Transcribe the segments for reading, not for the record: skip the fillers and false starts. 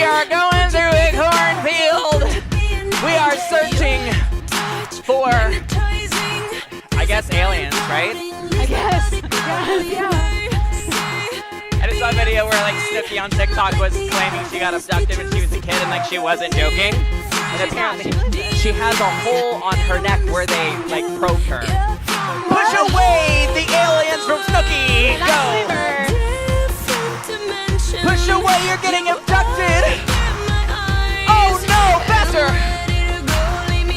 are going through a cornfield. We are searching for, I guess, aliens, right? I guess. Yeah. I just saw a video where like Snooki on TikTok was claiming she got abducted when she was a kid and like she wasn't joking. And apparently she has a hole on her neck where they like probed her. Push away the aliens from Snooki! Go! Push away, you're getting abducted! Oh no, faster!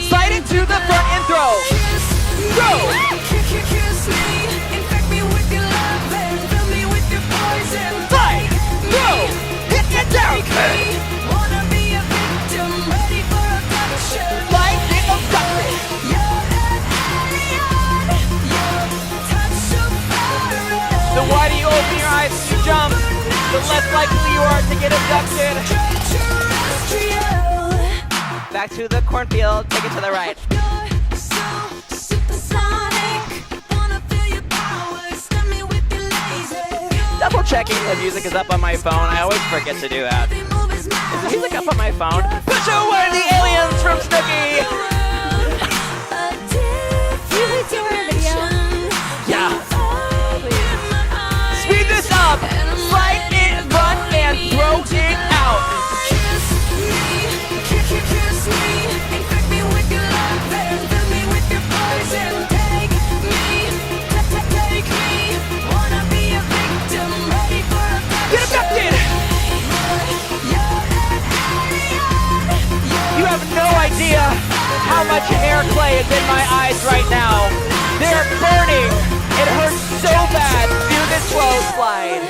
Slide into the front and throw! Go! Slide! Throw! Hit it down! Slide, get abducted! The wider you open your eyes as you jump, the less likely you are to get abducted. Back to the cornfield, take it to the right. Double checking the music is up on my phone. I always forget to do that. Is the music up on my phone? Push away the aliens from Snooki! Yeah. Speed this up! Slide in front and throw it out! Get abducted! You have no idea how much air clay is in my eyes right now. They're burning! It hurts so bad! Do this slow slide.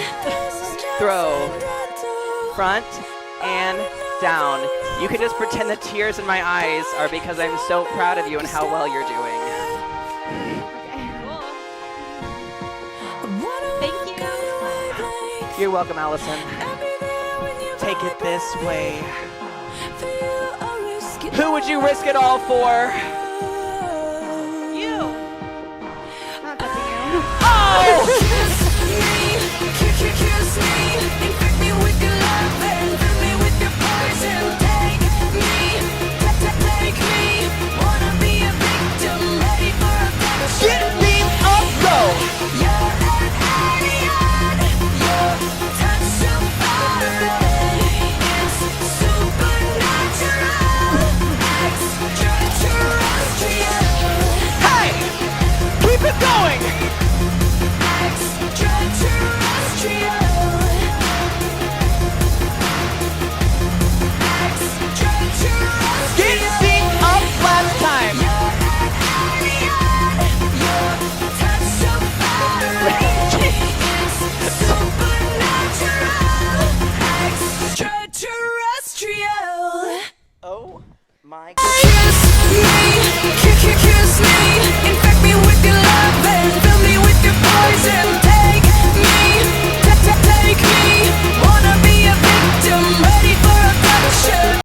Throw. Front and down. You can just pretend the tears in my eyes are because I'm so proud of you and how well you're doing. Thank you. You're welcome, Allison. Take it this way. Who would you risk it all for? You. I'm not touching you. Oh!